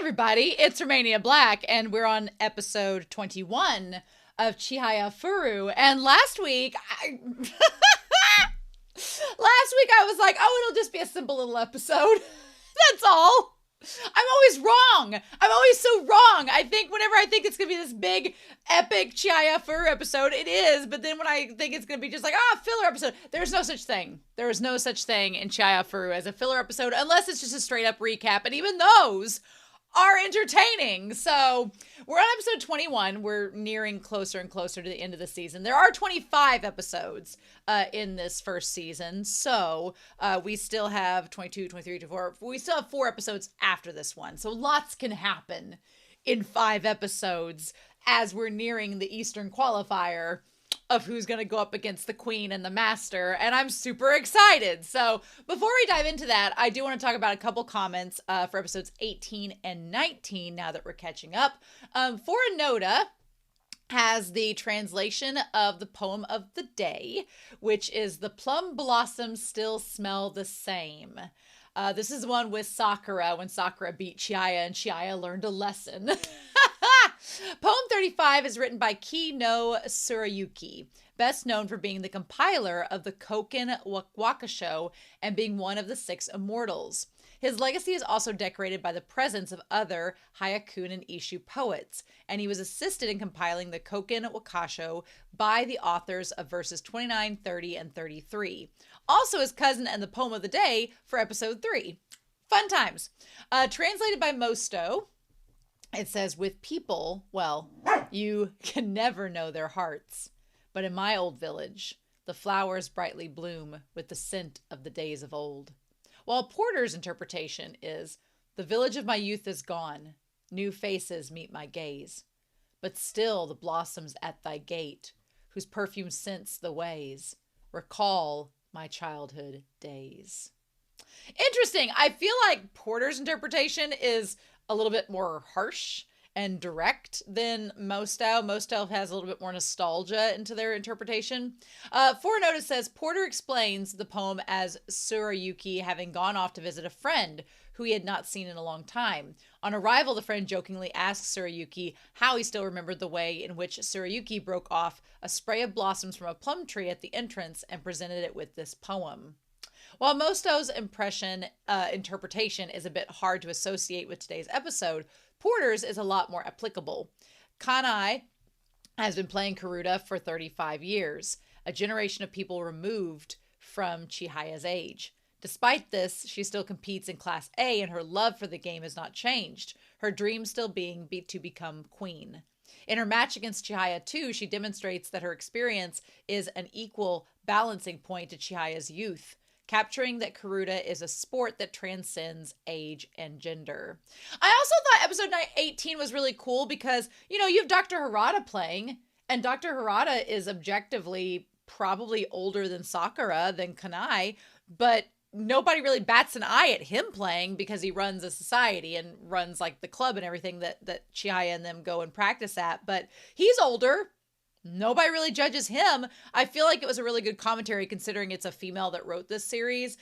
everybody, it's Romania Black, and we're on episode 21 of Chihayafuru. And last week, I was like, oh, it'll just be a simple little episode. That's all. I'm always wrong. I'm always so wrong. Whenever I think it's going to be this big, epic Chihayafuru episode, it is. But then when I think it's going to be just like, filler episode, there's no such thing. There is no such thing in Chihayafuru as a filler episode, unless it's just a straight up recap. And even those are entertaining. So we're on episode 21. We're nearing closer and closer to the end of the season. There are 25 episodes in this first season. So we still have 22, 23, 24. We still have 4 episodes after this one. So lots can happen in 5 episodes as we're nearing the Eastern Qualifier of who's going to go up against the Queen and the Master, and I'm super excited. So before we dive into that, I do want to talk about a couple comments for episodes 18 and 19 now that we're catching up. Foranoda has the translation of the poem of the day, which is "The plum blossoms still smell the same." This is one with Sakura, when Sakura beat Chihaya and Chihaya learned a lesson. Poem 35 is written by Ki no Tsurayuki, best known for being the compiler of the Koken Wakasho and being one of the 6 immortals. His legacy is also decorated by the presence of other Hyaku and Ishu poets, and he was assisted in compiling the Koken Wakasho by the authors of verses 29, 30, and 33. Also his cousin and the poem of the day for episode 3. Fun times. Translated by Mosto, it says, "With people, well, you can never know their hearts. But in my old village, the flowers brightly bloom with the scent of the days of old." While Porter's interpretation is, "The village of my youth is gone. New faces meet my gaze. But still the blossoms at thy gate, whose perfume scents the ways, recall my childhood days." Interesting. I feel like Porter's interpretation is a little bit more harsh and direct than Mostow. Mostow has a little bit more nostalgia into their interpretation. Foranoda says, Porter explains the poem as Tsurayuki having gone off to visit a friend who he had not seen in a long time. On arrival, the friend jokingly asks Tsurayuki how he still remembered the way in which Tsurayuki broke off a spray of blossoms from a plum tree at the entrance and presented it with this poem. While Mostow's interpretation is a bit hard to associate with today's episode, Porter's is a lot more applicable. Kanai has been playing Karuta for 35 years, a generation of people removed from Chihaya's age. Despite this, she still competes in Class A, and her love for the game has not changed, her dream still being to become queen. In her match against Chihaya 2, she demonstrates that her experience is an equal balancing point to Chihaya's youth, capturing that Karuta is a sport that transcends age and gender. I also thought episode 18 was really cool because, you have Dr. Harata playing, and Dr. Harata is objectively probably older than Sakura, than Kanai, but nobody really bats an eye at him playing because he runs a society and runs like the club and everything that Chihaya and them go and practice at. But he's older. Nobody really judges him. I feel like it was a really good commentary considering it's a female that wrote this series,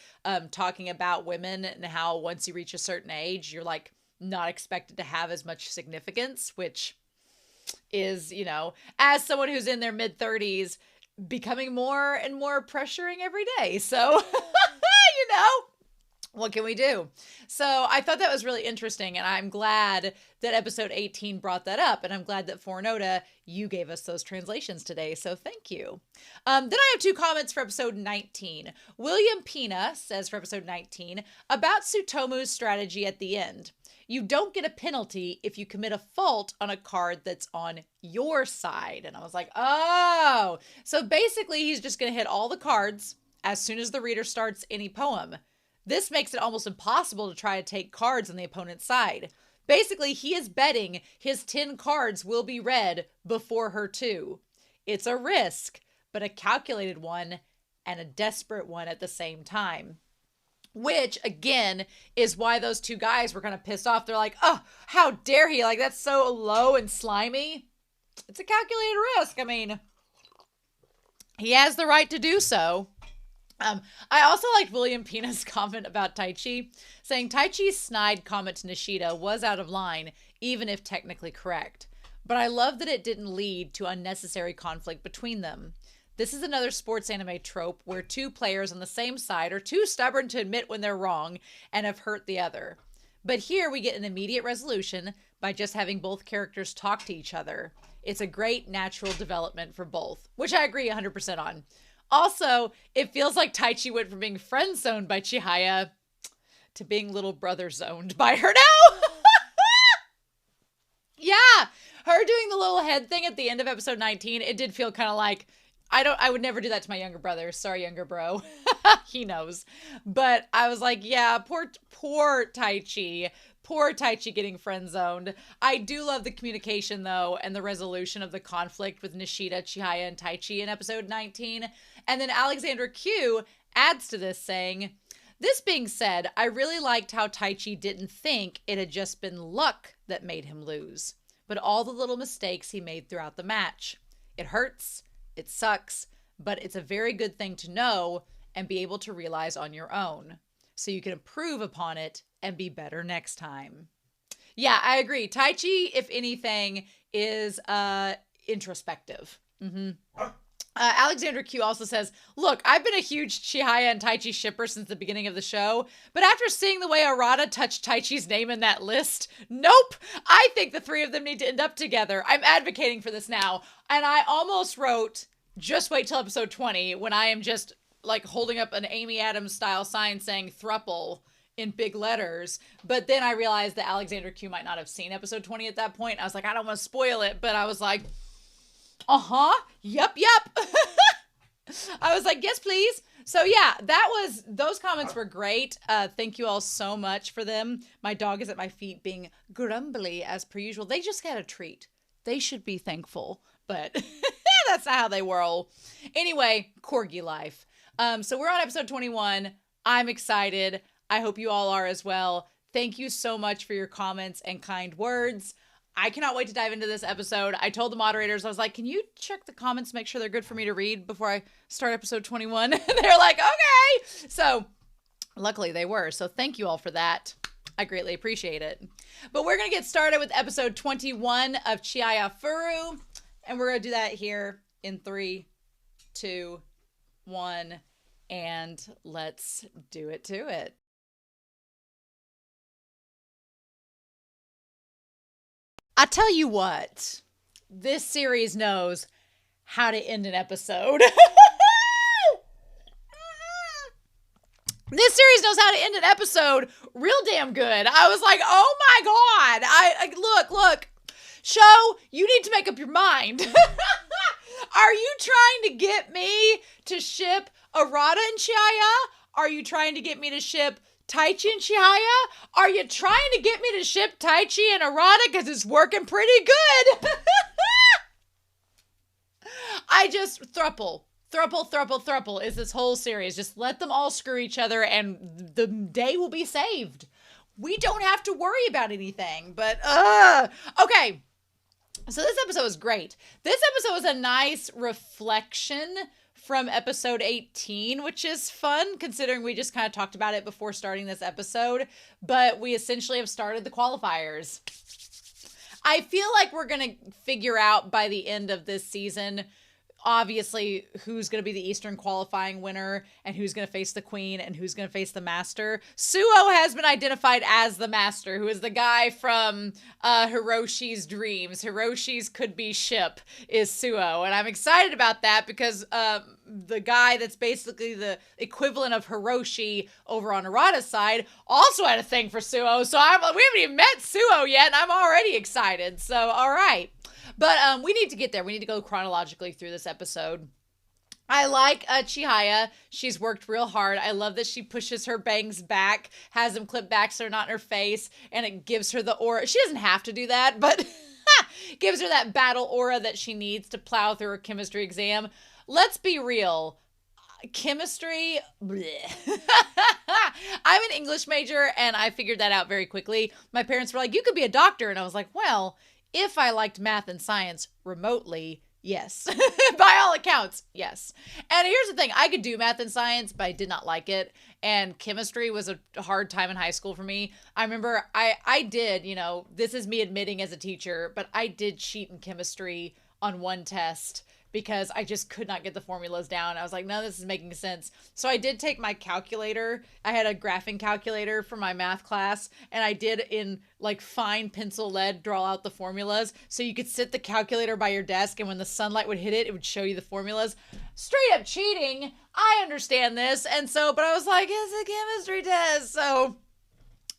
talking about women and how once you reach a certain age, you're like not expected to have as much significance, which is, as someone who's in their mid-30s, becoming more and more pressuring every day. So, what can we do? So I thought that was really interesting, and I'm glad that episode 18 brought that up, and I'm glad that Foranoda, you gave us those translations today, so thank you. Then I have 2 comments for episode 19. William Pina says for episode 19, about Tsutomu's strategy at the end. You don't get a penalty if you commit a fault on a card that's on your side. And I was like, oh. So basically, he's just going to hit all the cards as soon as the reader starts any poem. This makes it almost impossible to try to take cards on the opponent's side. Basically, he is betting his 10 cards will be read before her 2. It's a risk, but a calculated one and a desperate one at the same time. Which, again, is why those 2 guys were kind of pissed off. They're like, oh, how dare he? Like, that's so low and slimy. It's a calculated risk. I mean, he has the right to do so. I also liked William Pina's comment about Taichi, saying Taichi's snide comment to Nishida was out of line, even if technically correct. But I love that it didn't lead to unnecessary conflict between them. This is another sports anime trope where two players on the same side are too stubborn to admit when they're wrong and have hurt the other. But here we get an immediate resolution by just having both characters talk to each other. It's a great natural development for both, which I agree 100% on. Also, it feels like Taichi went from being friend-zoned by Chihaya to being little brother-zoned by her now. Yeah, her doing the little head thing at the end of episode 19, it did feel kind of like, I would never do that to my younger brother. Sorry, younger bro. He knows. But I was like, yeah, poor Taichi. Poor Taichi getting friend-zoned. I do love the communication, though, and the resolution of the conflict with Nishida, Chihaya, and Taichi in episode 19. And then Alexandra Q adds to this, saying, this being said, I really liked how Taichi didn't think it had just been luck that made him lose, but all the little mistakes he made throughout the match. It hurts. It sucks, but it's a very good thing to know and be able to realize on your own, so you can improve upon it and be better next time. Yeah, I agree. Taichi, if anything, is introspective. Alexander Q also says, look, I've been a huge Chihaya and Taichi shipper since the beginning of the show, but after seeing the way Arata touched Taichi's name in that list, nope, I think the three of them need to end up together. I'm advocating for this now. And I almost wrote, just wait till episode 20, when I am just like holding up an Amy Adams style sign saying thruple in big letters. But then I realized that Alexander Q might not have seen episode 20 at that point. I was like, I don't want to spoil it, but I was like, yep. I was like, yes, please. So yeah, those comments were great. Thank you all so much for them. My dog is at my feet being grumbly as per usual. They just got a treat. They should be thankful, but that's not how they whirl. Anyway, corgi life. So we're on episode 21. I'm excited. I hope you all are as well. Thank you so much for your comments and kind words. I cannot wait to dive into this episode. I told the moderators, I was like, can you check the comments, make sure they're good for me to read before I start episode 21? They're like, okay. So luckily they were. So thank you all for that. I greatly appreciate it. But we're going to get started with episode 21 of Chihayafuru. And we're going to do that here in 3, 2, 1. And let's do it to it. I tell you what, this series knows how to end an episode. This series knows how to end an episode real damn good. I was like, oh my God. Look, show, you need to make up your mind. Are you trying to get me to ship Arata and Chihaya? Are you trying to get me to ship Taichi and Chihaya? Are you trying to get me to ship Taichi and Arata because it's working pretty good? I just, thruple is this whole series. Just let them all screw each other and the day will be saved. We don't have to worry about anything, but, okay. So this episode was great. This episode was a nice reflection from episode 18, which is fun considering we just kind of talked about it before starting this episode, but we essentially have started the qualifiers. I feel like we're going to figure out by the end of this season, obviously, who's going to be the Eastern qualifying winner and who's going to face the queen and who's going to face the master. Suo has been identified as the master, who is the guy from Hiroshi's dreams. Hiroshi's could-be ship is Suo, and I'm excited about that because the guy that's basically the equivalent of Hiroshi over on Arata's side also had a thing for Suo, so we haven't even met Suo yet, and I'm already excited, so all right. But we need to get there. We need to go chronologically through this episode. I like Chihaya. She's worked real hard. I love that she pushes her bangs back, has them clipped back so they're not in her face, and it gives her the aura. She doesn't have to do that, but gives her that battle aura that she needs to plow through her chemistry exam. Let's be real. Chemistry, bleh. I'm an English major, and I figured that out very quickly. My parents were like, you could be a doctor. And I was like, well, if I liked math and science remotely, Yes. By all accounts, yes. And here's the thing. I could do math and science, but I did not like it. And chemistry was a hard time in high school for me. I remember I did, this is me admitting as a teacher, but I did cheat in chemistry on one test because I just could not get the formulas down. I was like, no, this is making sense. So I did take my calculator. I had a graphing calculator for my math class, and I did in like fine pencil lead draw out the formulas. So you could sit the calculator by your desk, and when the sunlight would hit it, it would show you the formulas. Straight up cheating. I understand this. And so, but I was like, it's a chemistry test. So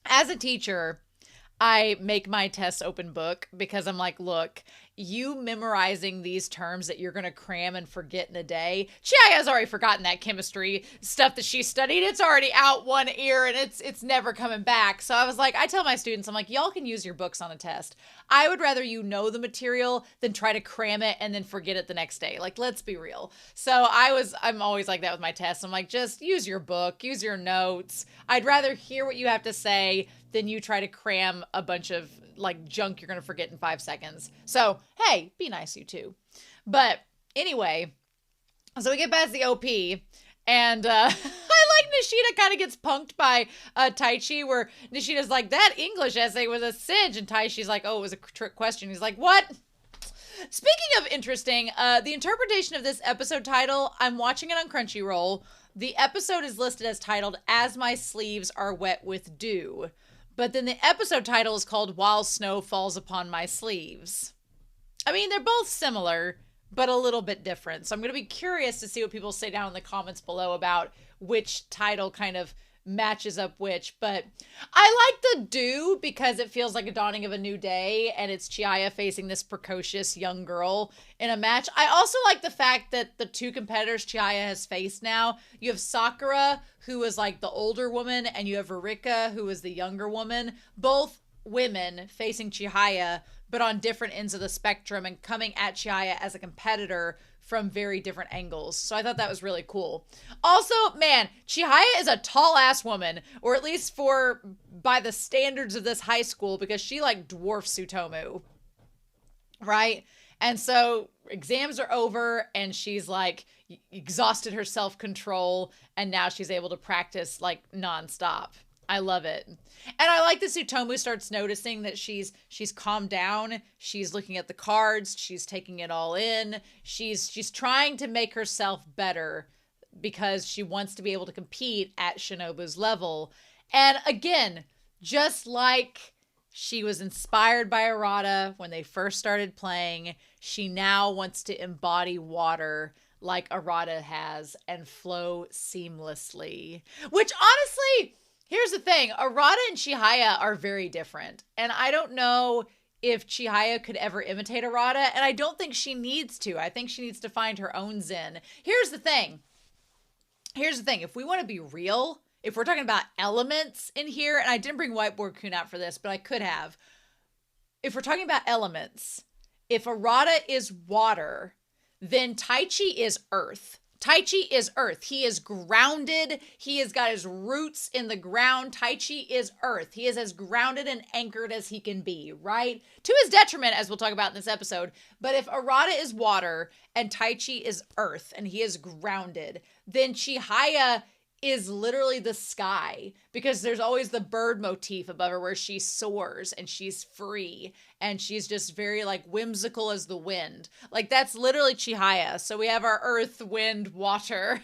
as a teacher, I make my tests open book because I'm like, look, you memorizing these terms that you're going to cram and forget in a day. Chihaya's already forgotten that chemistry stuff that she studied. It's already out one ear and it's never coming back. So I was like, I tell my students, I'm like, y'all can use your books on a test. I would rather you know the material than try to cram it and then forget it the next day. Like, let's be real. So I'm always like that with my tests. I'm like, just use your book, use your notes. I'd rather hear what you have to say than you try to cram a bunch of like junk you're going to forget in 5 seconds. So, hey, be nice, you two. But anyway, so we get past the OP, and I like Nishida kind of gets punked by Taichi, where Nishida's like, that English essay was a cinch, and Taichi's like, oh, it was a trick question. He's like, what? Speaking of interesting, the interpretation of this episode title, I'm watching it on Crunchyroll. The episode is listed as titled, As My Sleeves Are Wet With Dew. But then the episode title is called While Snow Falls Upon My Sleeves. I mean, they're both similar, but a little bit different. So I'm going to be curious to see what people say down in the comments below about which title kind of matches up which. But I like the dew because it feels like a dawning of a new day, and it's Chihaya facing this precocious young girl in a match. I also like the fact that the two competitors Chihaya has faced now, you have Sakura, who is like the older woman, and you have Rika, who is the younger woman, both women facing Chihaya, but on different ends of the spectrum and coming at Chihaya as a competitor from very different angles. So I thought that was really cool. Also, man, Chihaya is a tall ass woman, or at least by the standards of this high school, because she like dwarfs Tsutomu, right? And so exams are over and she's like exhausted her self-control, and now she's able to practice like nonstop. I love it. And I like that Tsutomu starts noticing that she's calmed down. She's looking at the cards. She's taking it all in. She's trying to make herself better because she wants to be able to compete at Shinobu's level. And again, just like she was inspired by Arata when they first started playing, she now wants to embody water like Arata has and flow seamlessly. Which honestly, here's the thing, Arata and Chihaya are very different. And I don't know if Chihaya could ever imitate Arata, and I don't think she needs to. I think she needs to find her own zen. Here's the thing. If we want to be real, if we're talking about elements in here, and I didn't bring Whiteboard Kun out for this, but I could have. If we're talking about elements, if Arata is water, then Taichi is earth. Taichi is earth. He is grounded. He has got his roots in the ground. Taichi is earth. He is as grounded and anchored as he can be, right? To his detriment, as we'll talk about in this episode. But if Arata is water and Taichi is earth and he is grounded, then Chihaya is literally the sky, because there's always the bird motif above her where she soars and she's free and she's just very like whimsical as the wind. Like that's literally Chihaya. So we have our earth, wind, water,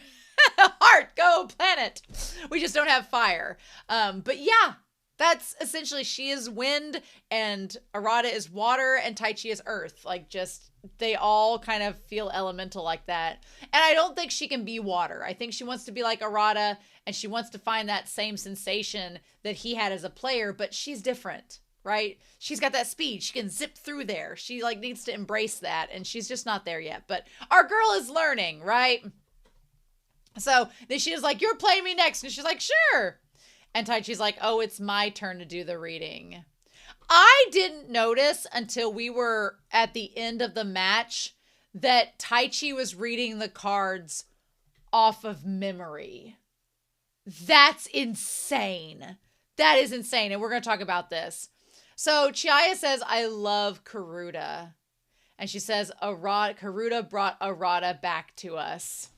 heart, go planet. We just don't have fire. But yeah, that's essentially, she is wind and Arata is water and Taichi is earth. Like just, they all kind of feel elemental like that. And I don't think she can be water. I think she wants to be like Arata and she wants to find that same sensation that he had as a player, but she's different, right? She's got that speed. She can zip through there. She like needs to embrace that, and she's just not there yet. But our girl is learning, right? So then she was like, you're playing me next. And she's like, sure. And Taichi's like, oh, it's my turn to do the reading. I didn't notice until we were at the end of the match that Taichi was reading the cards off of memory. That's insane. That is insane. And we're going to talk about this. So Chihaya says, I love Karuta. And she says, Karuta brought Arata back to us.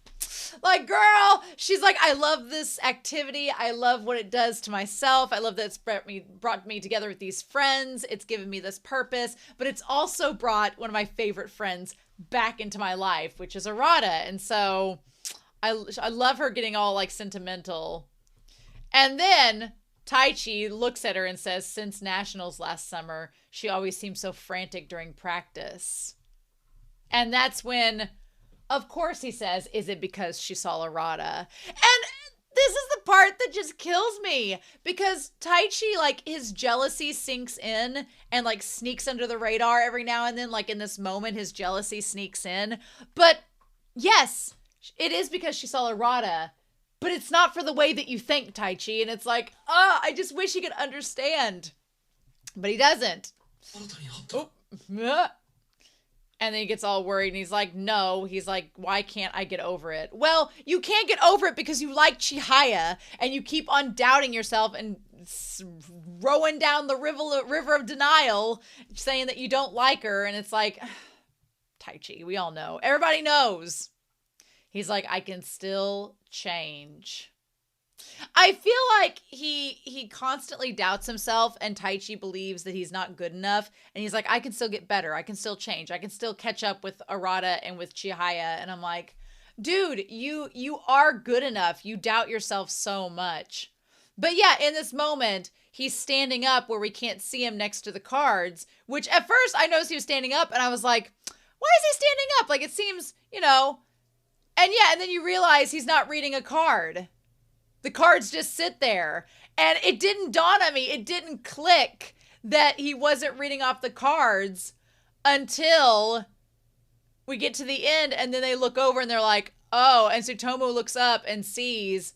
Like, girl, she's like, I love this activity. I love what it does to myself. I love that it's brought me together with these friends. It's given me this purpose, but it's also brought one of my favorite friends back into my life, which is Arata. And so I love her getting all like sentimental. And then Taichi looks at her and says, since nationals last summer, she always seems so frantic during practice. And that's when, of course, he says, is it because she saw Arata? And this is the part that just kills me, because Taichi, like, his jealousy sinks in and like sneaks under the radar every now and then. Like in this moment, his jealousy sneaks in. But yes, it is because she saw Arata, but it's not for the way that you think, Taichi. And it's like, I just wish he could understand, but he doesn't. Oh. And then he gets all worried and he's like, no. He's like, why can't I get over it? Well, you can't get over it because you like Chihaya and you keep on doubting yourself and rowing down the river of denial, saying that you don't like her. And it's like, Taichi, we all know. Everybody knows. He's like, I can still change. I feel like he constantly doubts himself, and Taichi believes that he's not good enough. And he's like, I can still get better. I can still change. I can still catch up with Arata and with Chihaya. And I'm like, dude, you are good enough. You doubt yourself so much. But yeah, in this moment, he's standing up where we can't see him next to the cards, which at first I noticed he was standing up and I was like, why is he standing up? Like, it seems, you know, and yeah, and then you realize he's not reading a card. The cards just sit there. And it didn't dawn on me. It didn't click that he wasn't reading off the cards until we get to the end. And then they look over and they're like, oh, and Tsutomu looks up and sees,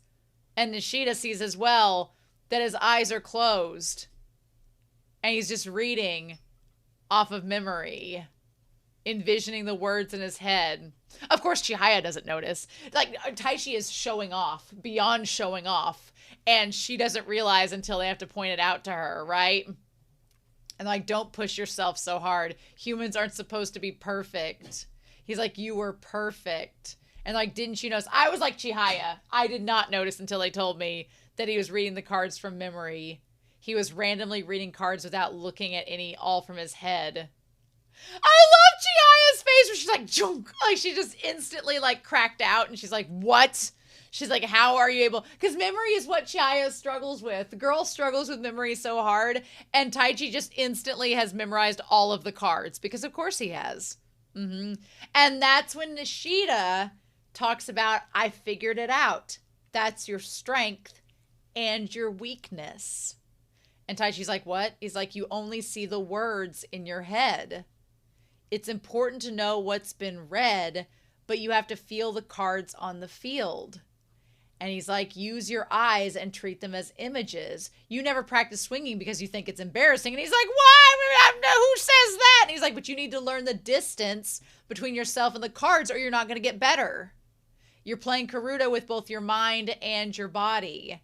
and Nishida sees as well, that his eyes are closed. And he's just reading off of memory, envisioning the words in his head. Of course, Chihaya doesn't notice. Like, Taichi is showing off, beyond showing off. And she doesn't realize until they have to point it out to her, right? And like, don't push yourself so hard. Humans aren't supposed to be perfect. He's like, you were perfect. And like, didn't you notice? I was like Chihaya. I did not notice until they told me that he was reading the cards from memory. He was randomly reading cards without looking at any, all from his head. I love Chihaya's face where she's like, junk. Like, she just instantly like cracked out and she's like, what? She's like, how are you able? Because memory is what Chihaya struggles with. The girl struggles with memory so hard, and Taichi just instantly has memorized all of the cards because of course he has. And that's when Nishida talks about, I figured it out. That's your strength and your weakness. And Taichi's like, what? He's like, you only see the words in your head. It's important to know what's been read, but you have to feel the cards on the field. And he's like, use your eyes and treat them as images. You never practice swinging because you think it's embarrassing. And he's like, why? Who says that? And he's like, but you need to learn the distance between yourself and the cards or you're not going to get better. You're playing Karuta with both your mind and your body.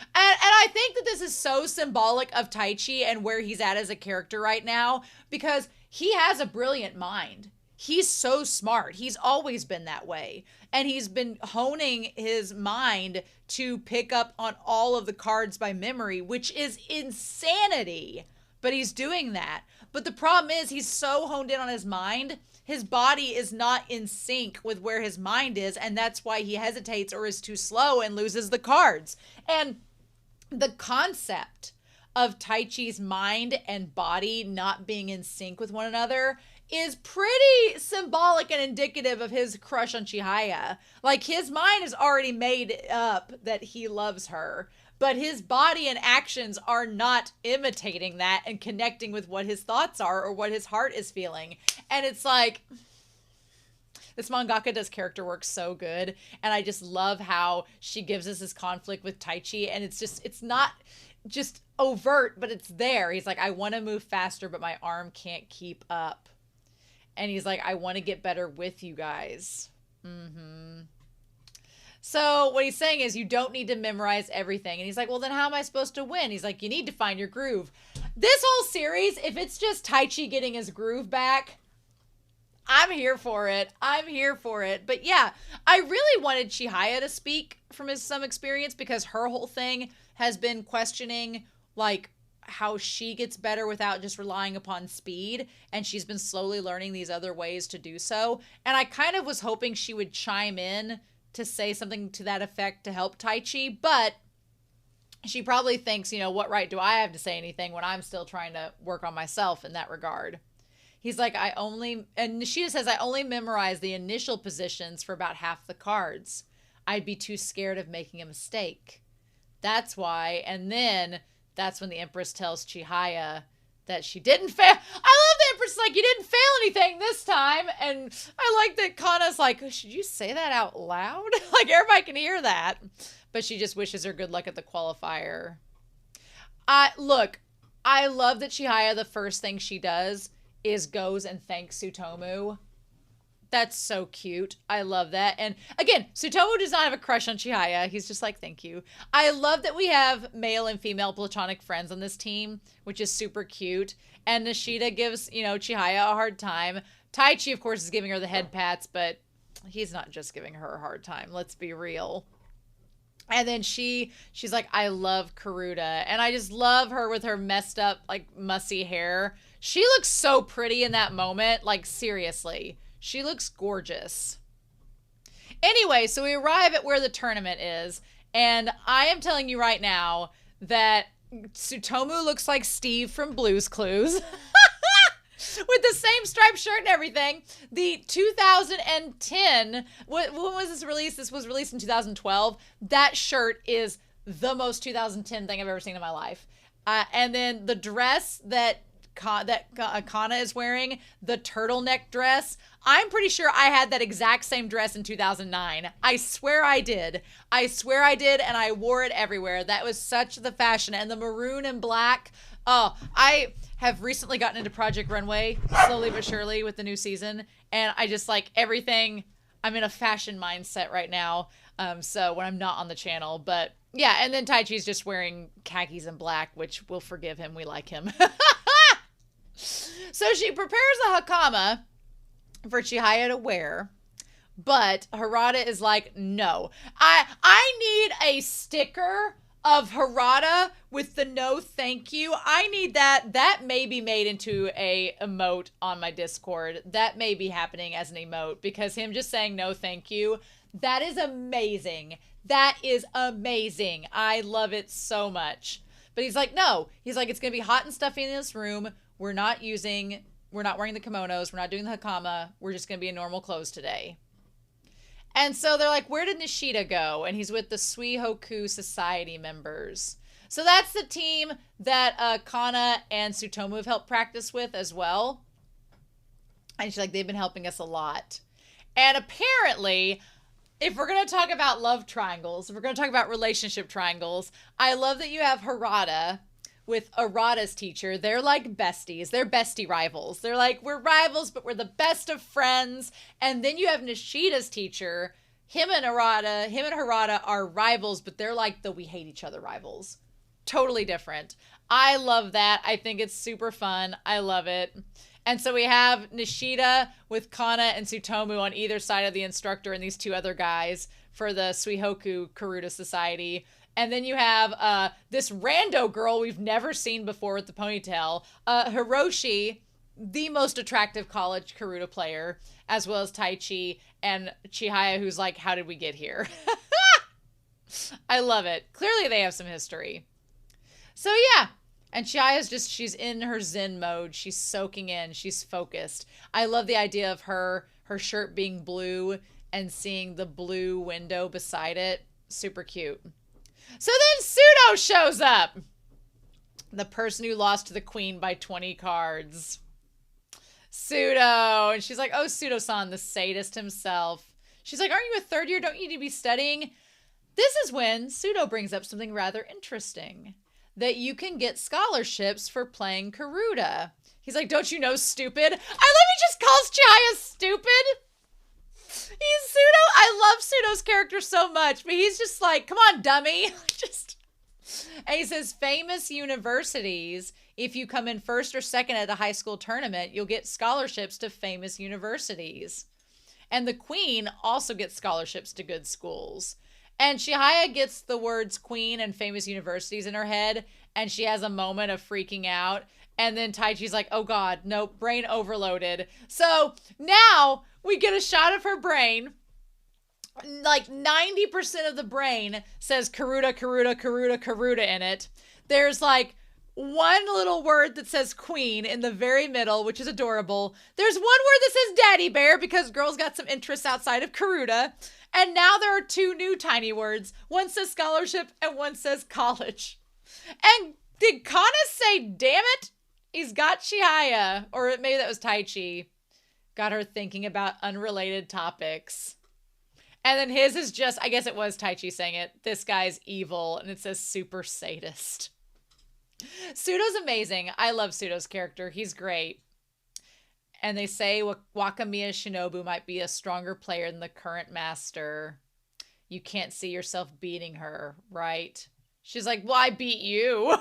And I think that this is so symbolic of Taichi and where he's at as a character right now, because he has a brilliant mind. He's so smart. He's always been that way. And he's been honing his mind to pick up on all of the cards by memory, which is insanity. But he's doing that. But the problem is he's so honed in on his mind, his body is not in sync with where his mind is. And that's why he hesitates or is too slow and loses the cards. And the concept of Taichi's mind and body not being in sync with one another is pretty symbolic and indicative of his crush on Chihaya. Like, his mind has already made up that he loves her, but his body and actions are not imitating that and connecting with what his thoughts are or what his heart is feeling. And it's like, this mangaka does character work so good. And I just love how she gives us this conflict with Taichi. And it's not just overt, but it's there. He's like, I want to move faster, but my arm can't keep up. And he's like, I want to get better with you guys. So what he's saying is, you don't need to memorize everything. And he's like, well, then how am I supposed to win? He's like, you need to find your groove. This whole series, if it's just Taichi getting his groove back, I'm here for it. I'm here for it. But yeah, I really wanted Chihaya to speak from some experience because her whole thing has been questioning like how she gets better without just relying upon speed, and she's been slowly learning these other ways to do so. And I kind of was hoping she would chime in to say something to that effect to help Taichi, but she probably thinks, what right do I have to say anything when I'm still trying to work on myself in that regard? He's like, and Nishida says, I only memorized the initial positions for about half the cards. I'd be too scared of making a mistake. That's why. And then that's when the Empress tells Chihaya that she didn't fail. I love the Empress like, you didn't fail anything this time. And I like that Kana's like, should you say that out loud? Like everybody can hear that. But she just wishes her good luck at the qualifier. Look, I love that Chihaya, the first thing she does is goes and thanks Tsutomu. That's so cute. I love that. And again, Tsutomu does not have a crush on Chihaya. He's just like, thank you. I love that we have male and female platonic friends on this team, which is super cute. And Nishida gives, Chihaya a hard time. Taichi, of course, is giving her the head pats, but he's not just giving her a hard time. Let's be real. And then she's like, I love Karuta. And I just love her with her messed up, like, mussy hair. She looks so pretty in that moment. Like, seriously. She looks gorgeous. Anyway, so we arrive at where the tournament is. And I am telling you right now that Tsutomu looks like Steve from Blue's Clues. With the same striped shirt and everything. The 2010, when was this released? This was released in 2012. That shirt is the most 2010 thing I've ever seen in my life. And then the dress that Kana is wearing, the turtleneck dress, I'm pretty sure I had that exact same dress in 2009. I swear I did. And I wore it everywhere. That was such the fashion. And the maroon and black. Oh, I have recently gotten into Project Runway, slowly but surely, with the new season. And I just like everything. I'm in a fashion mindset right now. So when I'm not on the channel, but yeah. And then Taichi's just wearing khakis and black, which we'll forgive him. We like him. So she prepares a hakama for Chihaya to wear. But Harata is like, no. I need a sticker of Harata with the no thank you. I need that. That may be made into a emote on my Discord. That may be happening as an emote because him just saying no thank you, that is amazing. That is amazing. I love it so much. But he's like, no. He's like, it's going to be hot and stuffy in this room. We're not wearing the kimonos. We're not doing the hakama. We're just going to be in normal clothes today. And so they're like, where did Nishida go? And he's with the Suihoku Society members. So that's the team that Kana and Tsutomu have helped practice with as well. And she's like, they've been helping us a lot. And apparently, if we're going to talk about love triangles, if we're going to talk about relationship triangles, I love that you have Harata with Arata's teacher. They're like besties. They're bestie rivals. They're like, we're rivals, but we're the best of friends. And then you have Nishida's teacher. Him and Harata are rivals, but they're like the we hate each other rivals. Totally different. I love that. I think it's super fun. I love it. And so we have Nishida with Kana and Tsutomu on either side of the instructor and these two other guys for the Suihoku Karuta Society. And then you have this rando girl we've never seen before with the ponytail. Hiroshi, the most attractive college Karuta player, as well as Taichi and Chihaya, who's like, how did we get here? I love it. Clearly they have some history. So yeah. And Chihaya's she's in her zen mode. She's soaking in. She's focused. I love the idea of her shirt being blue and seeing the blue window beside it. Super cute. So then Pseudo shows up. The person who lost to the queen by 20 cards. Pseudo. And she's like, oh, Pseudo-san, the sadist himself. She's like, aren't you a third year? Don't you need to be studying? This is when Pseudo brings up something rather interesting. That you can get scholarships for playing Karuta. He's like, don't you know, stupid? I love he just calls Chihaya stupid. He's Pseudo. I love Pseudo's character so much, but he's just like, come on, dummy. And he says famous universities if you come in first or second at a high school tournament, you'll get scholarships to famous universities. And the queen also gets scholarships to good schools. And Chihaya gets the words queen and famous universities in her head, and she has a moment of freaking out. And then Taichi's like, oh God, no, brain overloaded. So now we get a shot of her brain. Like 90% of the brain says Karuta, Karuta, Karuta, Karuta in it. There's like one little word that says queen in the very middle, which is adorable. There's one word that says daddy bear because girls got some interests outside of Karuta. And now there are two new tiny words. One says scholarship and one says college. And did Kana say, damn it, he's got Chihaya? Or maybe that was Taichi. Got her thinking about unrelated topics. And then his is just, I guess it was Taichi saying it, this guy's evil, and it says super sadist. Sudo's amazing. I love Sudo's character. He's great. And they say Wakamiya Shinobu might be a stronger player than the current master. You can't see yourself beating her, right? She's like, well, I beat you.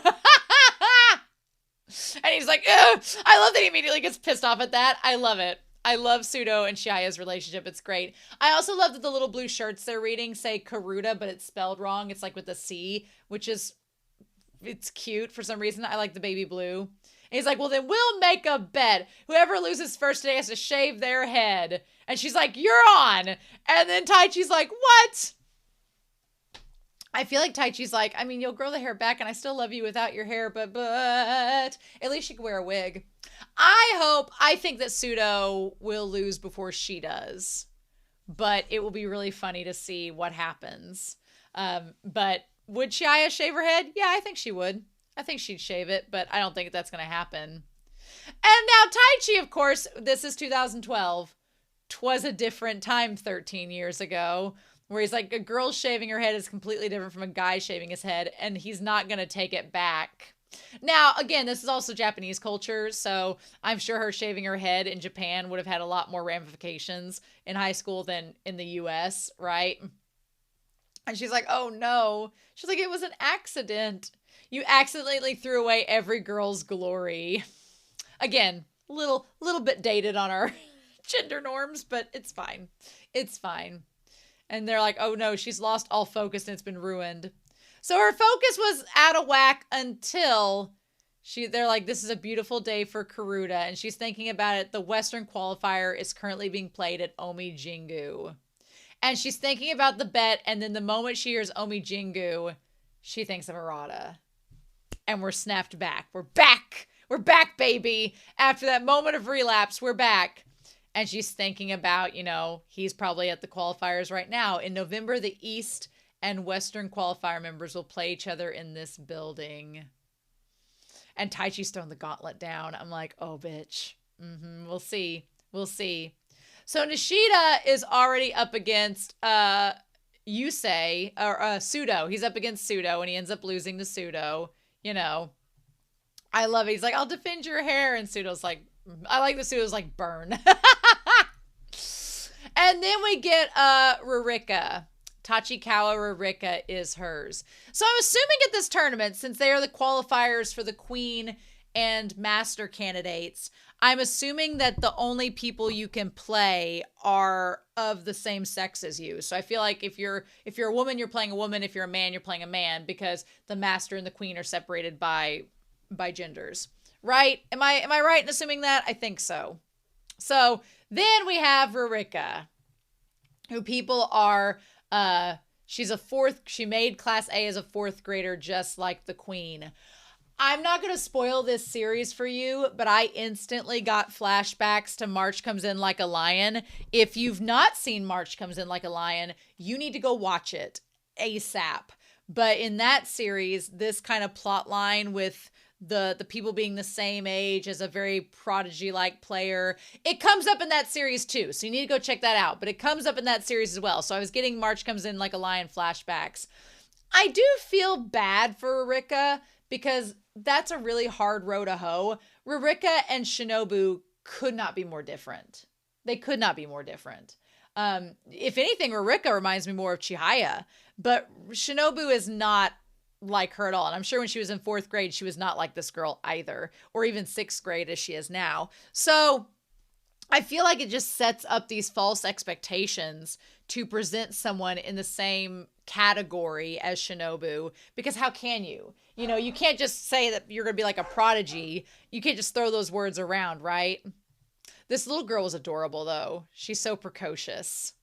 And he's like, ugh. I love that he immediately gets pissed off at that. I love it. I love Sudo and Chihaya's relationship. It's great. I also love that the little blue shirts they're reading say Karuta, but it's spelled wrong. It's like with a C, which is, it's cute for some reason. I like the baby blue. And he's like, well, then we'll make a bet. Whoever loses first today has to shave their head. And she's like, you're on. And then Taichi's like, what? I feel like Taichi's like, I mean, you'll grow the hair back and I still love you without your hair, but at least she could wear a wig. I think that Sudo will lose before she does, but it will be really funny to see what happens. But would Chihaya shave her head? Yeah, I think she would. I think she'd shave it, but I don't think that's going to happen. And now Taichi, of course, this is 2012. 'Twas a different time 13 years ago. Where he's like, a girl shaving her head is completely different from a guy shaving his head, and he's not going to take it back. Now, again, this is also Japanese culture, so I'm sure her shaving her head in Japan would have had a lot more ramifications in high school than in the US, right? And she's like, oh no. She's like, it was an accident. You accidentally threw away every girl's glory. Again, little bit dated on our gender norms, but it's fine. It's fine. And they're like, oh no, she's lost all focus and it's been ruined. So her focus was out of whack until they're like, this is a beautiful day for Karuta. And she's thinking about it. The Western Qualifier is currently being played at Omi Jingu. And she's thinking about the bet. And then the moment she hears Omi Jingu, she thinks of Arata. And we're snapped back. We're back. We're back, baby. After that moment of relapse, we're back. And she's thinking about, he's probably at the qualifiers right now. In November, the East and Western qualifier members will play each other in this building. And Taichi's thrown the gauntlet down. I'm like, oh, bitch. We'll see. We'll see. So Nishida is already up against Sudo. He's up against Sudo, and he ends up losing to Sudo. I love it. He's like, I'll defend your hair. And Sudo's like, I like the Sudo's like, burn. And then we get Rurika. Tachikawa Rurika is hers. So I'm assuming at this tournament, since they are the qualifiers for the Queen and Master candidates, I'm assuming that the only people you can play are of the same sex as you. So I feel like if you're a woman, you're playing a woman. If you're a man, you're playing a man, because the Master and the Queen are separated by genders. Right? Am I right in assuming that? I think so. So then we have Rurika, who people are, she made Class A as a 4th grader, just like the Queen. I'm not going to spoil this series for you, but I instantly got flashbacks to March Comes In Like a Lion. If you've not seen March Comes In Like a Lion, you need to go watch it ASAP. But in that series, this kind of plot line with the people being the same age as a very prodigy-like player, it comes up in that series too. So you need to go check that out. But it comes up in that series as well. So I was getting March Comes In Like a Lion flashbacks. I do feel bad for Rurika because that's a really hard row to hoe. Rurika and Shinobu could not be more different. They could not be more different. If anything, Rurika reminds me more of Chihaya, but Shinobu is not like her at all. And I'm sure when she was in 4th grade, she was not like this girl either, or even 6th grade as she is now. So I feel like it just sets up these false expectations to present someone in the same category as Shinobu, because how can you? You know, you can't just say that you're going to be like a prodigy. You can't just throw those words around, right? This little girl was adorable, though. She's so precocious.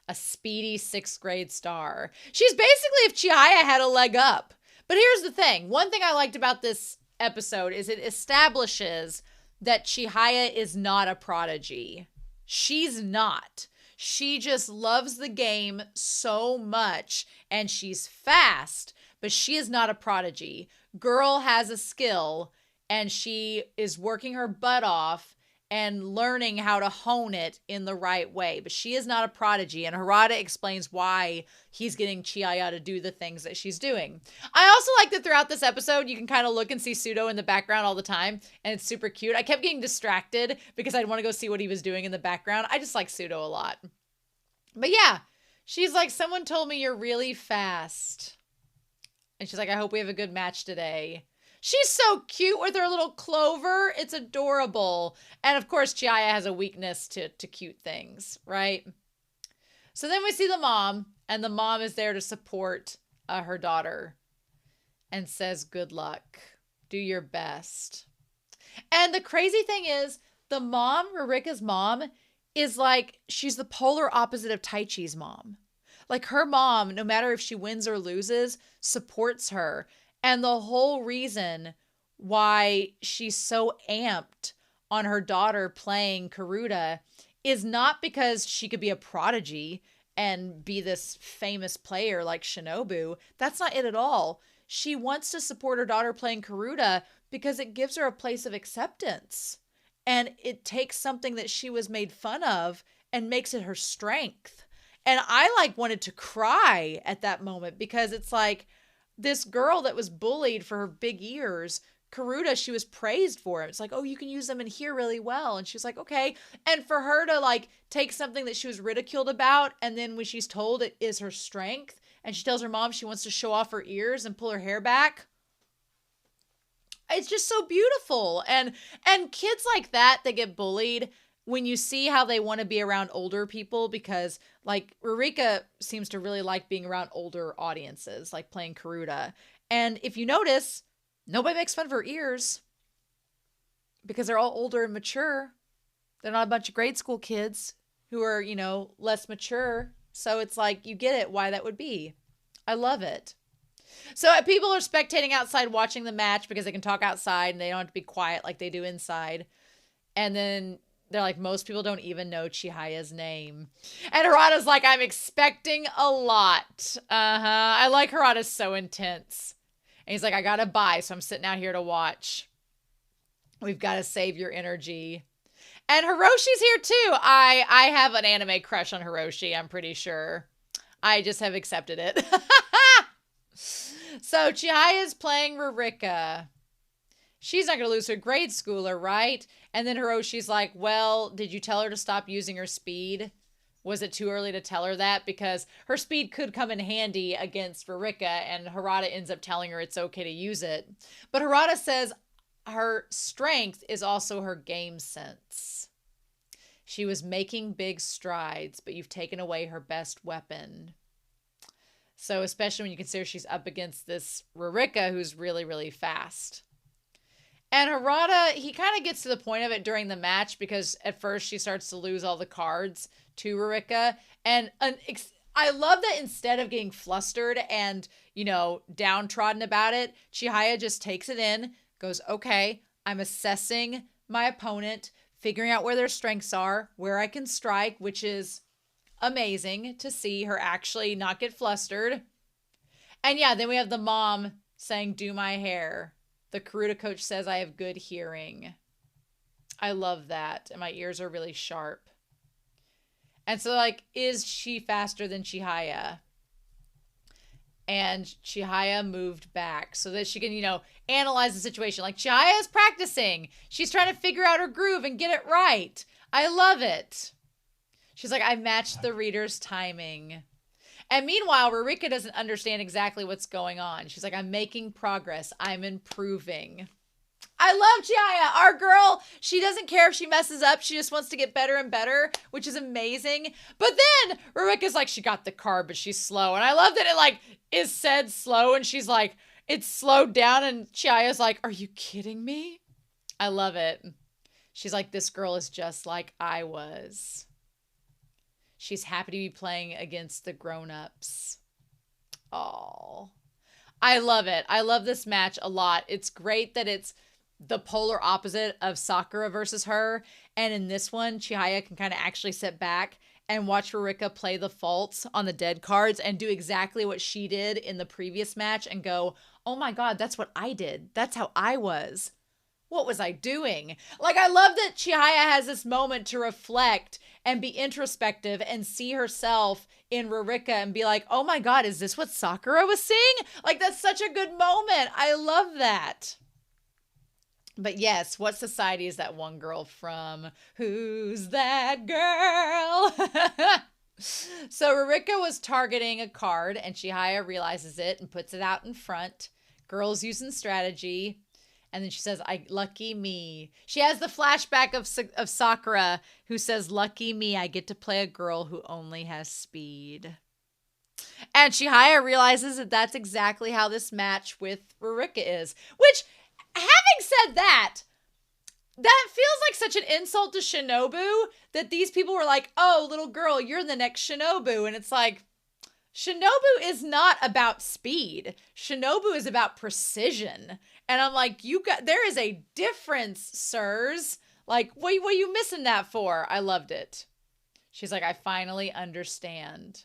A speedy 6th grade star. She's basically if Chihaya had a leg up. But here's the thing. One thing I liked about this episode is it establishes that Chihaya is not a prodigy. She's not. She just loves the game so much, and she's fast, but she is not a prodigy. Girl has a skill, and she is working her butt off and learning how to hone it in the right way. But she is not a prodigy, and Harata explains why he's getting Chihaya to do the things that she's doing. I also like that throughout this episode, you can kind of look and see Pseudo in the background all the time, and it's super cute. I kept getting distracted because I'd want to go see what he was doing in the background. I just like Pseudo a lot. But yeah, she's like, someone told me you're really fast. And she's like, I hope we have a good match today. She's so cute with her little clover. It's adorable. And of course, Chihaya has a weakness to cute things, right? So then we see the mom, and the mom is there to support her daughter and says, good luck. Do your best. And the crazy thing is, the mom, Rurika's mom, is like, she's the polar opposite of Taichi's mom. Like her mom, no matter if she wins or loses, supports her. And the whole reason why she's so amped on her daughter playing Karuta is not because she could be a prodigy and be this famous player like Shinobu. That's not it at all. She wants to support her daughter playing Karuta because it gives her a place of acceptance. And it takes something that she was made fun of and makes it her strength. And I like wanted to cry at that moment because it's like, this girl that was bullied for her big ears, Karuta, she was praised for it. It's like, oh, you can use them in here really well. And she was like, okay. And for her to like take something that she was ridiculed about, and then when she's told it is her strength, and she tells her mom she wants to show off her ears and pull her hair back, it's just so beautiful. And kids like that get bullied, when you see how they want to be around older people, because like Rurika seems to really like being around older audiences, like playing Karuta. And if you notice, nobody makes fun of her ears because they're all older and mature. They're not a bunch of grade school kids who are, you know, less mature. So it's like, you get it, why that would be. I love it. So people are spectating outside watching the match because they can talk outside and they don't have to be quiet like they do inside. And then they're like, most people don't even know Chihaya's name. And Harata's like, I'm expecting a lot. I like Harata's so intense. And he's like, I gotta buy, so I'm sitting out here to watch. We've got to save your energy. And Hiroshi's here too. I have an anime crush on Hiroshi, I'm pretty sure. I just have accepted it. So Chihaya's playing Rurika. She's not going to lose her grade schooler, right? And then Hiroshi's like, well, did you tell her to stop using her speed? Was it too early to tell her that? Because her speed could come in handy against Rurika, and Harata ends up telling her it's okay to use it. But Harata says her strength is also her game sense. She was making big strides, but you've taken away her best weapon. So especially when you consider she's up against this Rurika who's really, really fast. And Harata, he kind of gets to the point of it during the match because at first she starts to lose all the cards to Rurika. And I love that instead of getting flustered and, you know, downtrodden about it, Chihaya just takes it in, goes, okay, I'm assessing my opponent, figuring out where their strengths are, where I can strike, which is amazing to see her actually not get flustered. And yeah, then we have the mom saying, do my hair. The Karuta coach says I have good hearing. I love that. And my ears are really sharp. And so, like, is she faster than Chihaya? And Chihaya moved back so that she can, you know, analyze the situation. Like, Chihaya is practicing. She's trying to figure out her groove and get it right. I love it. She's like, I matched the reader's timing. And meanwhile, Rurika doesn't understand exactly what's going on. She's like, I'm making progress. I'm improving. I love Chihaya, our girl. She doesn't care if she messes up. She just wants to get better and better, which is amazing. But then Rurika's like, she got the card, but she's slow. And I love that it like is said slow. And she's like, it's slowed down. And Chihaya's like, are you kidding me? I love it. She's like, this girl is just like I was. She's happy to be playing against the grown-ups. Oh, I love it. I love this match a lot. It's great that it's the polar opposite of Sakura versus her. And in this one, Chihaya can kind of actually sit back and watch Rurika play the faults on the dead cards and do exactly what she did in the previous match and go, oh my God, that's what I did. That's how I was. What was I doing? Like, I love that Chihaya has this moment to reflect and be introspective and see herself in Rurika and be like, oh my God, is this what Sakura was seeing? Like, that's such a good moment. I love that. But yes, what society is that one girl from? Who's that girl? So Rurika was targeting a card and Chihaya realizes it and puts it out in front. Girls using strategy. And then she says, lucky me. She has the flashback of Sakura who says, lucky me, I get to play a girl who only has speed. And Chihaya realizes that that's exactly how this match with Rurika is. Which, having said that feels like such an insult to Shinobu that these people were like, oh, little girl, you're the next Shinobu. And it's like, Shinobu is not about speed. Shinobu is about precision. And I'm like, there is a difference, sirs. Like, what are you missing that for? I loved it. She's like, I finally understand.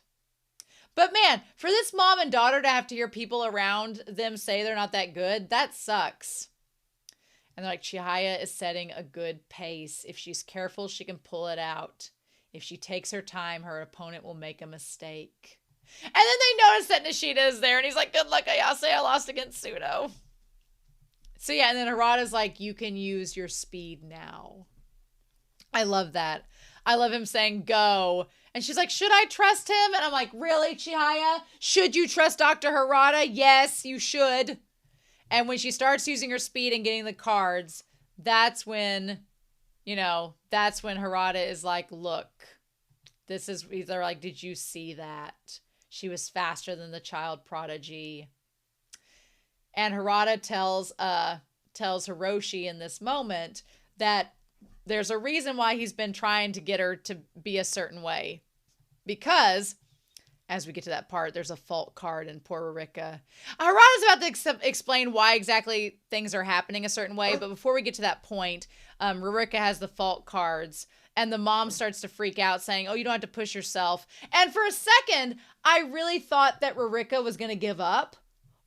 But man, for this mom and daughter to have to hear people around them say they're not that good, that sucks. And they're like, Chihaya is setting a good pace. If she's careful, she can pull it out. If she takes her time, her opponent will make a mistake. And then they notice that Nishida is there, and he's like, good luck, Ayase, I lost against Pseudo. So yeah, and then Arata's like, you can use your speed now. I love that. I love him saying, go. And she's like, should I trust him? And I'm like, really, Chihaya? Should you trust Dr. Harata? Yes, you should. And when she starts using her speed and getting the cards, that's when Harata is like, look, they're like, did you see that? She was faster than the child prodigy. And Harata tells Hiroshi in this moment that there's a reason why he's been trying to get her to be a certain way. Because, as we get to that part, there's a fault card in poor Rurika. Harata's about to explain why exactly things are happening a certain way. But before we get to that point, Rurika has the fault cards. And the mom starts to freak out saying, oh, you don't have to push yourself. And for a second, I really thought that Rurika was going to give up.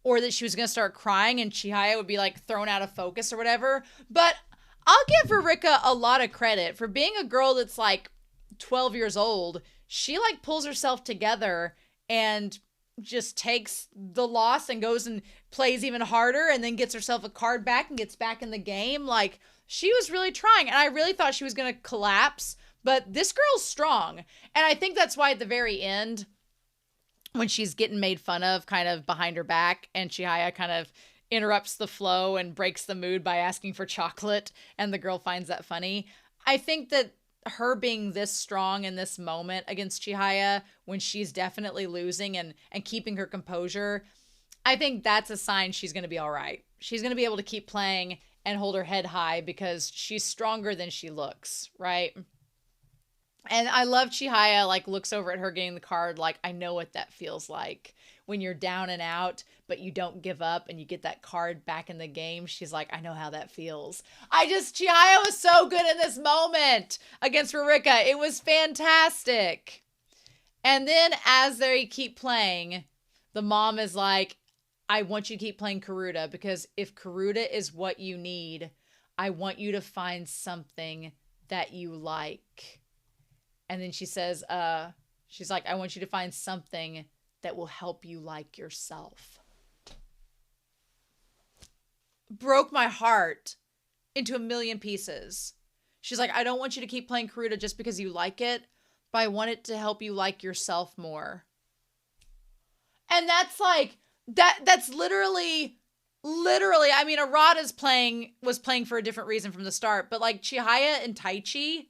Or that she was going to start crying and Chihaya would be like thrown out of focus or whatever. But I'll give Rurika a lot of credit for being a girl that's like 12 years old. She like pulls herself together and just takes the loss and goes and plays even harder and then gets herself a card back and gets back in the game. Like, she was really trying, and I really thought she was going to collapse, but this girl's strong. And I think that's why at the very end, when she's getting made fun of kind of behind her back and Chihaya kind of interrupts the flow and breaks the mood by asking for chocolate and the girl finds that funny. I think that her being this strong in this moment against Chihaya when she's definitely losing and keeping her composure, I think that's a sign she's going to be all right. She's going to be able to keep playing and hold her head high because she's stronger than she looks, right? And I love Chihaya, like, looks over at her getting the card, like, I know what that feels like. When you're down and out, but you don't give up and you get that card back in the game. She's like, I know how that feels. Chihaya was so good in this moment against Rurika. It was fantastic. And then as they keep playing, the mom is like, I want you to keep playing Karuta because if Karuta is what you need, I want you to find something that you like. And then she says, she's like, I want you to find something that will help you like yourself. Broke my heart into a million pieces. She's like, I don't want you to keep playing Karuta just because you like it, but I want it to help you like yourself more. And that's like, that's literally, I mean, Arata's was playing for a different reason from the start, but like Chihaya and Taichi,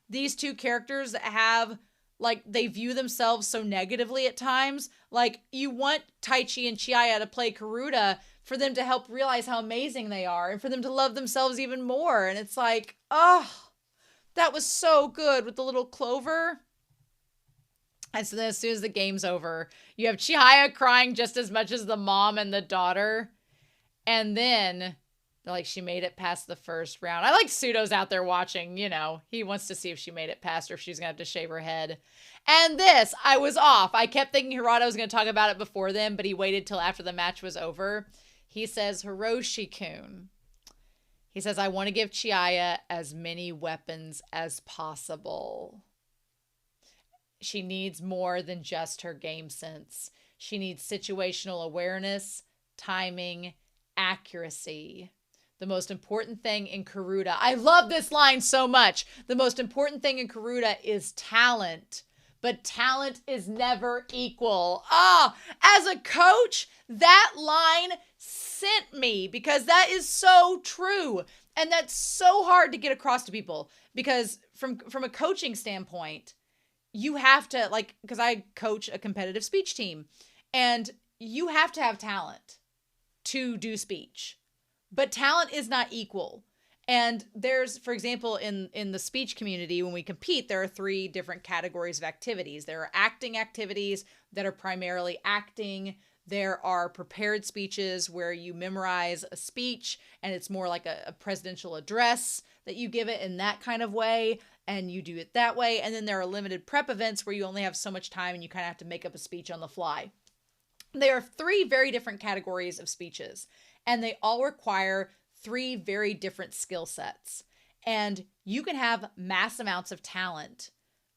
these two characters that have, like, they view themselves so negatively at times. Like, you want Taichi and Chihaya to play Karuta for them to help realize how amazing they are and for them to love themselves even more. And it's like, oh, that was so good with the little clover. And so then as soon as the game's over, you have Chihaya crying just as much as the mom and the daughter. And then, like, she made it past the first round. I like Pseudo's out there watching, you know. He wants to see if she made it past or if she's going to have to shave her head. And this, I was off. I kept thinking Harada was going to talk about it before then, but he waited till after the match was over. He says, Hiroshi-kun. He says, I want to give Chihaya as many weapons as possible. She needs more than just her game sense. She needs situational awareness, timing, accuracy. The most important thing in Karuta, I love this line so much. The most important thing in Karuta is talent, but talent is never equal. As a coach, that line sent me because that is so true. And that's so hard to get across to people because from a coaching standpoint, you have to, like, because I coach a competitive speech team, and you have to have talent to do speech, but talent is not equal. And there's, for example, in the speech community, when we compete, there are 3 different categories of activities. There are acting activities that are primarily acting. There are prepared speeches where you memorize a speech and it's more like a presidential address that you give it in that kind of way. And you do it that way. And then there are limited prep events where you only have so much time and you kind of have to make up a speech on the fly. There are 3 very different categories of speeches, and they all require 3 very different skill sets. And you can have mass amounts of talent,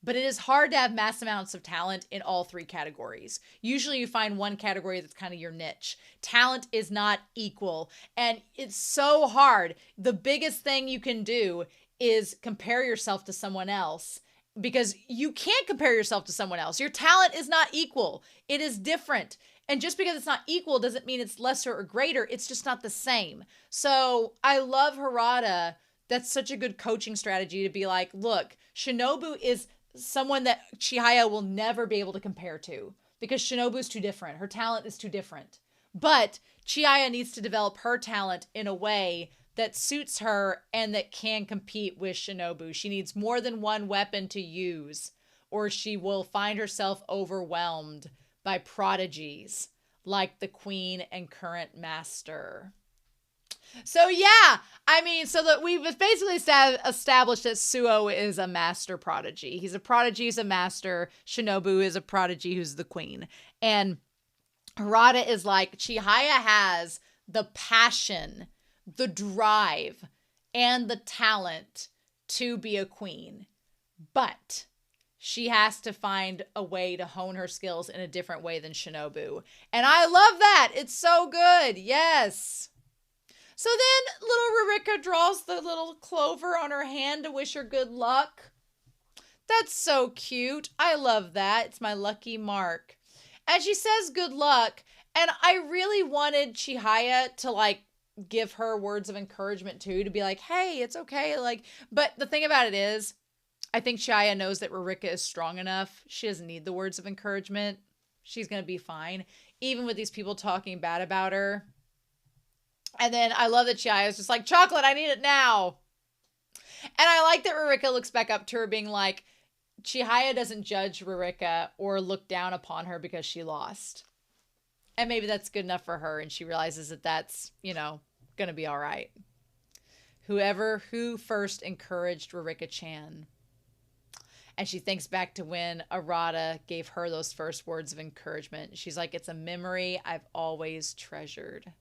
but it is hard to have mass amounts of talent in all 3 categories. Usually you find one category that's kind of your niche. Talent is not equal, and it's so hard. The biggest thing you can do is compare yourself to someone else, because you can't compare yourself to someone else. Your talent is not equal. It is different. And just because it's not equal doesn't mean it's lesser or greater. It's just not the same. So I love Harada. That's such a good coaching strategy to be like, look, Shinobu is someone that Chihaya will never be able to compare to because Shinobu's too different. Her talent is too different. But Chihaya needs to develop her talent in a way that suits her and that can compete with Shinobu. She needs more than one weapon to use, or she will find herself overwhelmed by prodigies like the queen and current master. So yeah, I mean, so that we've basically established that Suo is a master prodigy. He's a prodigy, he's a master. Shinobu is a prodigy who's the queen. And Harada is like, Chihaya has the passion, the drive, and the talent to be a queen. But she has to find a way to hone her skills in a different way than Shinobu. And I love that. It's so good. Yes. So then little Rurika draws the little clover on her hand to wish her good luck. That's so cute. I love that. It's my lucky mark. And she says good luck. And I really wanted Chihaya to, like, give her words of encouragement too, to be like, hey, it's okay. Like, but the thing about it is, I think Chihaya knows that Rurika is strong enough. She doesn't need the words of encouragement. She's going to be fine, even with these people talking bad about her. And then I love that Chihaya is just like, chocolate, I need it now. And I like that Rurika looks back up to her being like, Chihaya doesn't judge Rurika or look down upon her because she lost. And maybe that's good enough for her. And she realizes that that's, you know, going to be all right. Who first encouraged Rurika-chan? And she thinks back to when Arata gave her those first words of encouragement. She's like, it's a memory I've always treasured.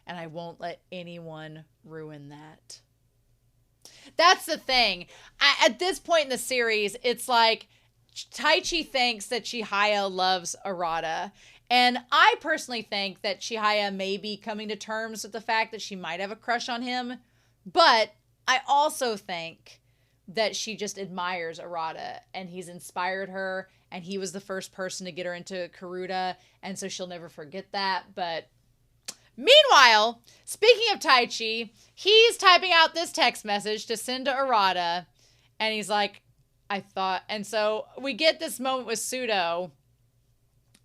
And I won't let anyone ruin that. That's the thing. At this point in the series, it's like Taichi thinks that Chihaya loves Arata. And I personally think that Chihaya may be coming to terms with the fact that she might have a crush on him. But I also think that she just admires Arata, and he's inspired her, and he was the first person to get her into Karuta, and so she'll never forget that. But meanwhile, speaking of Taichi, he's typing out this text message to send to Arata, and he's like, I thought, and so we get this moment with Pseudo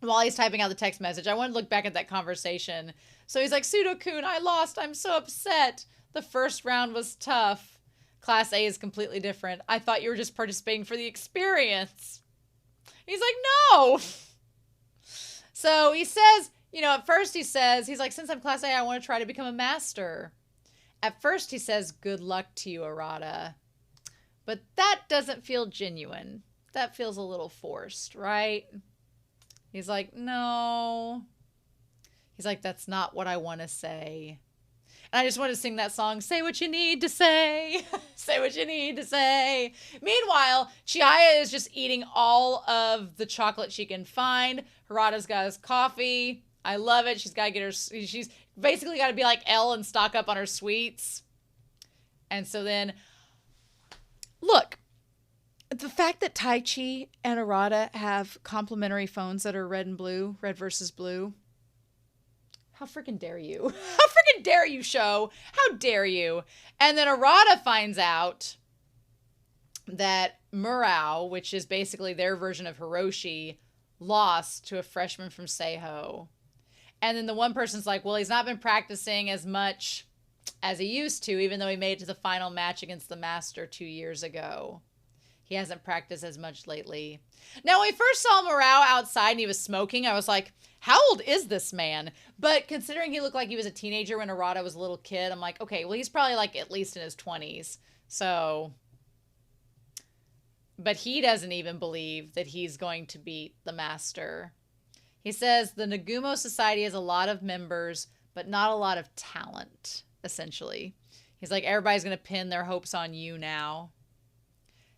while he's typing out the text message. I want to look back at that conversation. So he's like, Pseudo-kun, I lost. I'm so upset. The first round was tough. Class A is completely different. I thought you were just participating for the experience. He's like, no. So he says, at first he says, he's like, since I'm Class A, I want to try to become a master. At first he says, good luck to you, Arata. But that doesn't feel genuine. That feels a little forced, right? He's like, no. He's like, that's not what I want to say. And I just want to sing that song, say what you need to say. Say what you need to say. Meanwhile, Chihaya is just eating all of the chocolate she can find. Harada's got his coffee. I love it. She's got to get her, she's basically got to be like Elle and stock up on her sweets. And so then, look, the fact that Taichi and Arata have complementary phones that are red and blue, red versus blue, how freaking dare you? How freaking dare you, show? How dare you? And then Arata finds out that Murao, which is basically their version of Hiroshi, lost to a freshman from Seiho. And then the one person's like, well, he's not been practicing as much as he used to, even though he made it to the final match against the Master 2 years ago. He hasn't practiced as much lately. Now, when we first saw Murao outside and he was smoking, I was like, how old is this man? But considering he looked like he was a teenager when Arata was a little kid, I'm like, okay, well, he's probably like at least in his 20s. So, but he doesn't even believe that he's going to beat the Master. He says the Nagumo Society has a lot of members, but not a lot of talent, essentially. He's like, everybody's going to pin their hopes on you now.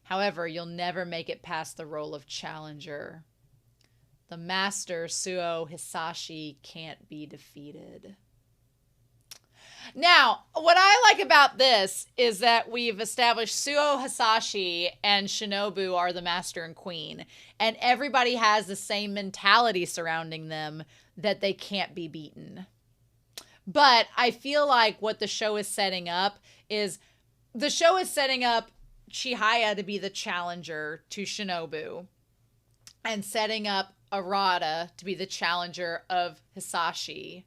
However, you'll never make it past the role of challenger. The Master, Suo Hisashi, can't be defeated. Now, what I like about this is that we've established Suo Hisashi and Shinobu are the Master and Queen. And everybody has the same mentality surrounding them that they can't be beaten. But I feel like what the show is setting up is the show is setting up Chihaya to be the challenger to Shinobu and setting up Arata to be the challenger of Hisashi.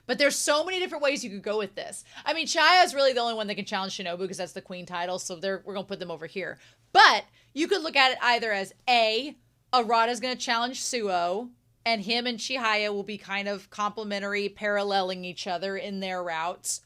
But there's so many different ways you could go with this. I mean, Chihaya is really the only one that can challenge Shinobu because that's the queen title, so we're going to put them over here. But you could look at it either as A, Arata's going to challenge Suo, and him and Chihaya will be kind of complementary, paralleling each other in their routes.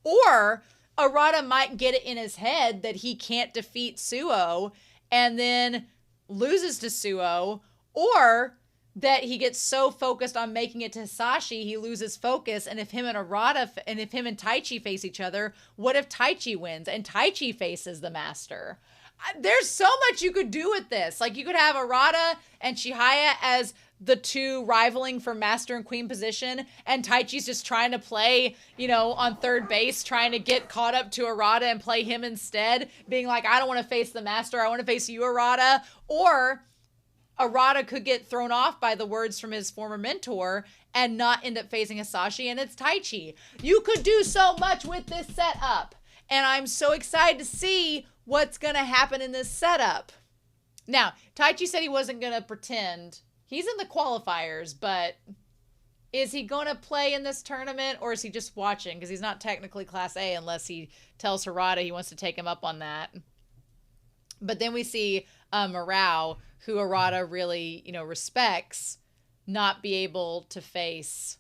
Or Arata might get it in his head that he can't defeat Suo and then loses to Suo, or that he gets so focused on making it to Hisashi, he loses focus. And if him and Arata, and if him and Taichi face each other, what if Taichi wins and Taichi faces the Master? There's so much you could do with this. Like, you could have Arata and Chihaya as the two rivaling for Master and Queen position, and Taichi's just trying to play, on third base, trying to get caught up to Arata and play him instead, being like, I don't want to face the Master, I want to face you, Arata. Or Arata could get thrown off by the words from his former mentor and not end up facing Hisashi, and it's Taichi. You could do so much with this setup, and I'm so excited to see what's going to happen in this setup. Now, Taichi said he wasn't going to pretend. He's in the qualifiers, but is he going to play in this tournament, or is he just watching? Because he's not technically Class A unless he tells Harada he wants to take him up on that. But then we see Murao, who Arata really, respects, not be able to face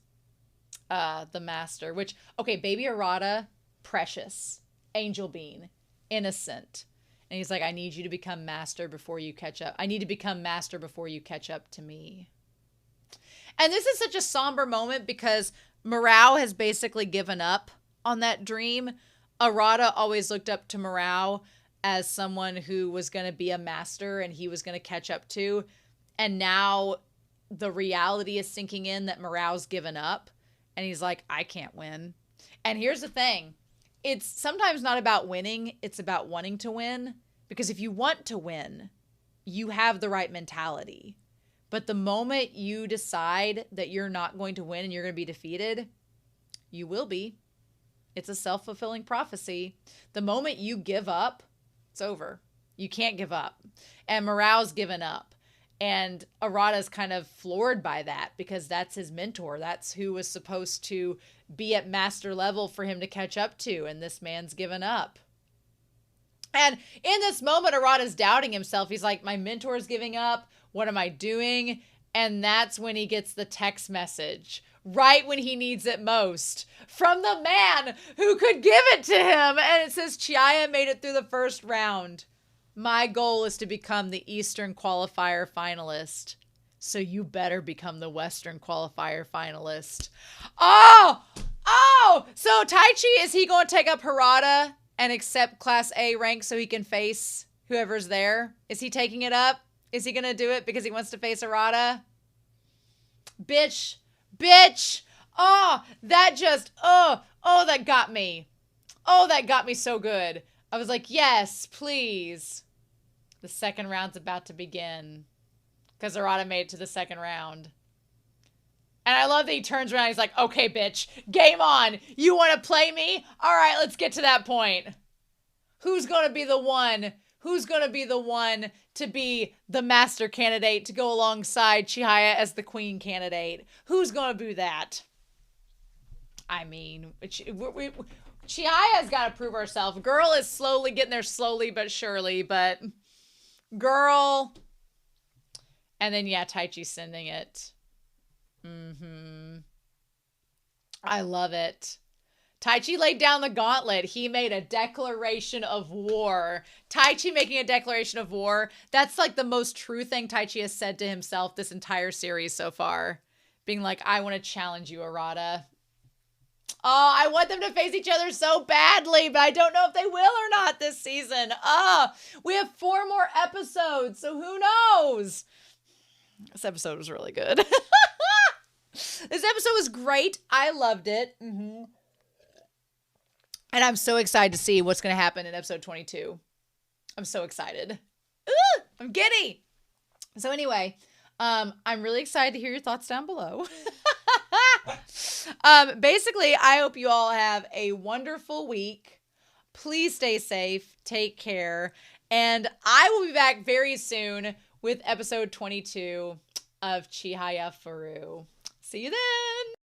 the Master. Which, okay, baby Arata, precious, angel bean, innocent. And he's like, I need you to become Master before you catch up. I need to become Master before you catch up to me. And this is such a somber moment because Murao has basically given up on that dream. Arata always looked up to Murao as someone who was going to be a Master and he was going to catch up to. And now the reality is sinking in that Murao's given up. And he's like, I can't win. And here's the thing. It's sometimes not about winning. It's about wanting to win. Because if you want to win, you have the right mentality. But the moment you decide that you're not going to win and you're going to be defeated, you will be. It's a self-fulfilling prophecy. The moment you give up, it's over. You can't give up. And Morale's given up. And Arata's kind of floored by that because that's his mentor. That's who was supposed to be at master level for him to catch up to. And this man's given up. And in this moment, Arata's doubting himself. He's like, my mentor's giving up. What am I doing? And that's when he gets the text message, right when he needs it most, from the man who could give it to him. And it says, Chihaya made it through the first round. My goal is to become the Eastern Qualifier finalist. So you better become the Western Qualifier finalist. Oh! So Taichi, is he going to take up Harata and accept Class A rank so he can face whoever's there? Is he taking it up? Is he going to do it because he wants to face Arata? Bitch. Oh, that got me. Oh, that got me so good. I was like, yes, please. The second round's about to begin. Because Arata made it to the second round. And I love that he turns around and he's like, okay, bitch, game on. You want to play me? All right, let's get to that point. Who's going to be the one? Who's going to be the one to be the master candidate to go alongside Chihaya as the queen candidate? Who's going to do that? I mean, Chihaya's got to prove herself. Girl is slowly getting there, slowly but surely, but girl. And then, yeah, Taichi's sending it. I love it. Taichi laid down the gauntlet. He made a declaration of war. Taichi making a declaration of war. That's like the most true thing Taichi has said to himself this entire series so far. Being like, I want to challenge you, Arata. Oh, I want them to face each other so badly, but I don't know if they will or not this season. We have 4 more episodes, so who knows? This episode was really good. This episode was great. I loved it. And I'm so excited to see what's going to happen in episode 22. I'm so excited. I'm giddy. So anyway, I'm really excited to hear your thoughts down below. Basically, I hope you all have a wonderful week. Please stay safe. Take care. And I will be back very soon with episode 22 of Chihayafuru. See you then.